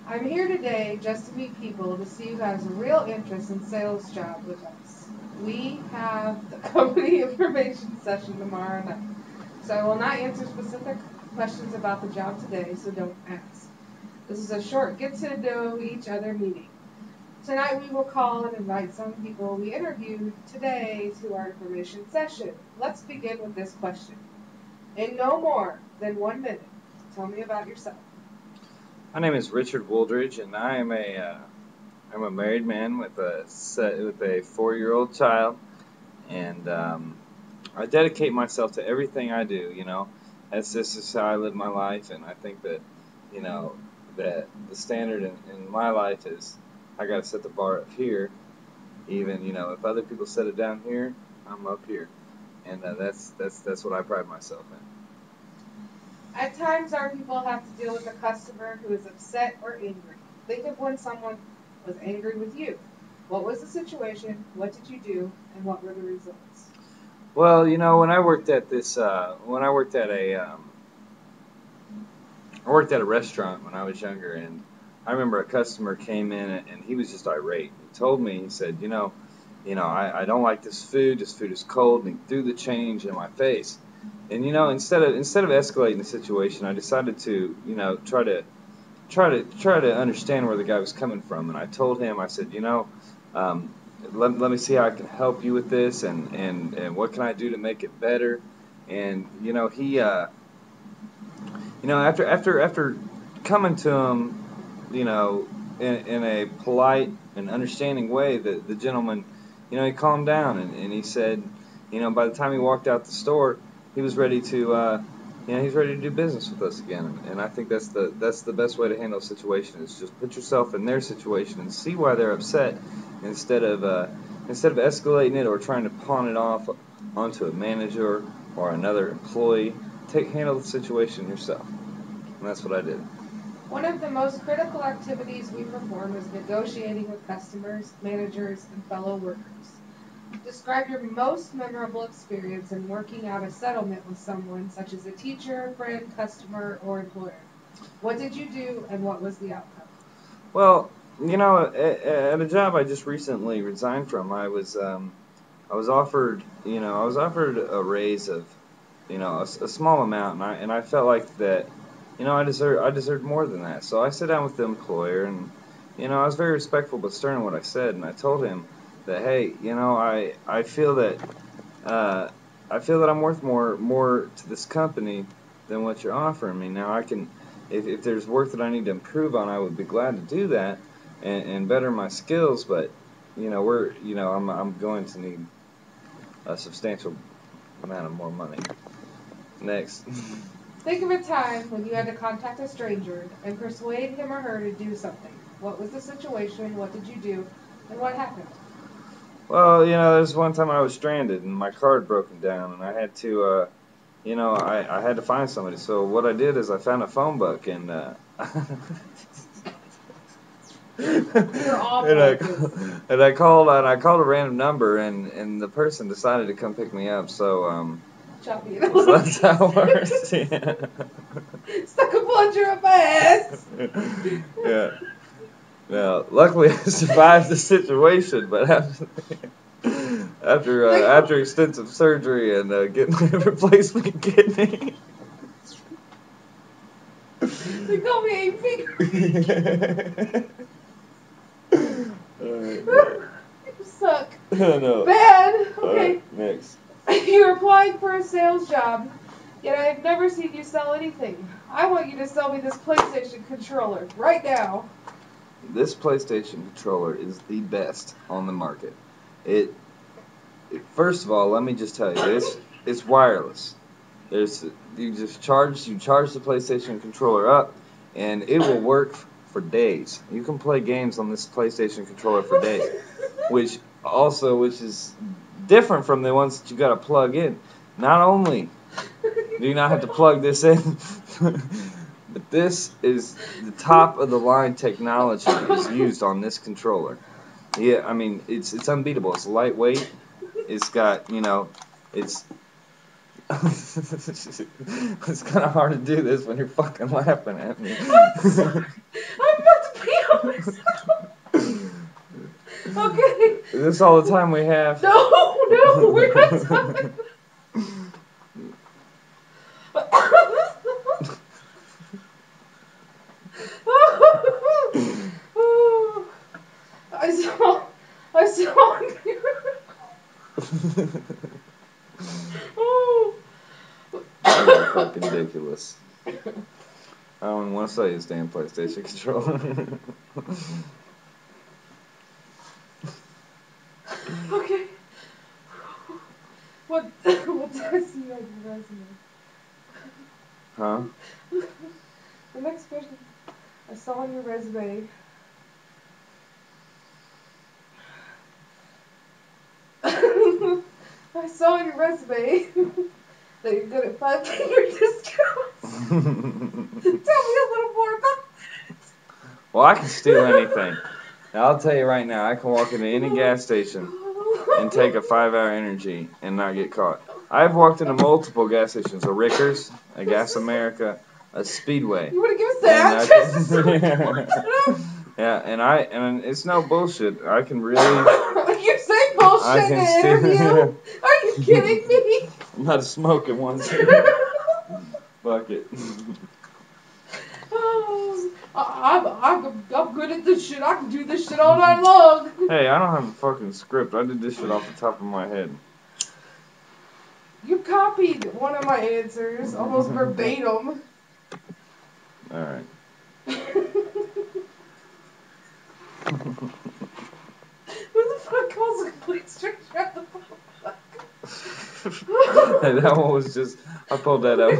I'm here today just to meet people to see who has a real interest in sales job with us. We have the company information session tomorrow night, so I will not answer specific questions about the job today, so don't ask. This is a short get to know each other meeting. Tonight we will call and invite some people we interviewed today to our information session. Let's begin with this question. In no more than 1 minute, tell me about yourself. My name is Richard Wooldridge, and I'm a married man with a 4-year-old child, and I dedicate myself to everything I do. This is how I live my life, and I think that you know that the standard in my life is I got to set the bar up here. Even if other people set it down here, I'm up here, and that's what I pride myself in. At times, our people have to deal with a customer who is upset or angry. Think of when someone was angry with you. What was the situation? What did you do? And what were the results? Well, when I worked at a restaurant when I was younger, and I remember a customer came in and he was just irate. He told me, he said, I don't like this food. This food is cold, and he threw the change in my face. And instead of escalating the situation, I decided to try to understand where the guy was coming from. And I told him, I said, um, let me see how I can help you with this, and what can I do to make it better. And he after coming to him, in a polite and understanding way, the gentleman, he calmed down, and he said, by the time he walked out the store, he was ready to, he's ready to do business with us again. And I think that's the best way to handle a situation, is just put yourself in their situation and see why they're upset, instead of escalating it or trying to pawn it off onto a manager or another employee. Handle the situation yourself. And that's what I did. One of the most critical activities we perform is negotiating with customers, managers, and fellow workers. Describe your most memorable experience in working out a settlement with someone, such as a teacher, friend, customer, or employer. What did you do, and what was the outcome? Well, at a job I just recently resigned from, I was offered, a raise of, a small amount, and I felt like that, I deserved more than that. So I sat down with the employer, and I was very respectful but stern in what I said, and I told him that, hey, uh, I feel that I'm worth more to this company than what you're offering me. Now I can, if there's work that I need to improve on, I would be glad to do that, and better my skills. But I'm going to need a substantial amount of more money. Next. Think of a time when you had to contact a stranger and persuade him or her to do something. What was the situation? What did you do? And what happened? Well, there's one time I was stranded and my car had broken down, and I had to, I had to find somebody. So what I did is I found a phone book, and You're and awful I at this. I called a random number, and the person decided to come pick me up. So Chop me in a so little that's how it works. piece. Stuck a plunger up my ass. Yeah. Yeah. Now, luckily, I survived the situation, but after extensive surgery and getting a replacement kidney. They call me 8 fingers. Alright, You suck. no. Bad. Okay. Alright, next. You're applying for a sales job, yet I have never seen you sell anything. I want you to sell me this PlayStation controller right now. This PlayStation controller is the best on the market. It, First of all, let me just tell you, it's wireless. There's you charge the PlayStation controller up, and it will work for days. You can play games on this PlayStation controller for days, which is different from the ones that you got to plug in. Not only do you not have to plug this in, but this is the top of the line technology is used on this controller. Yeah, I mean it's unbeatable. It's lightweight. It's got it's it's kind of hard to do this when you're fucking laughing at me. I'm sorry. I'm about to Okay. Is this all the time we have? No, we're not talking. I saw That's fucking ridiculous. I don't even want to say his damn PlayStation controller. Okay. What did I see on your resume? Huh? The next question I saw on your resume. I saw on your resume that you're good at 5-finger discounts. Tell me a little more about that. Well, I can steal anything. Now, I'll tell you right now, I can walk into any gas station and take a 5-hour energy and not get caught. I've walked into multiple gas stations, a Rickers, a Gas America, a Speedway. You want to give us the address? Yeah, and it's no bullshit. I can really. You say bullshit in an interview? Are you kidding me? I'm not smoking one. Fuck it. I'm good at this shit. I can do this shit all night long. Hey, I don't have a fucking script. I did this shit off the top of my head. You copied one of my answers, almost verbatim. Alright. Who the fuck calls a complete stranger at the fuck? Hey, that one was just, I pulled that out.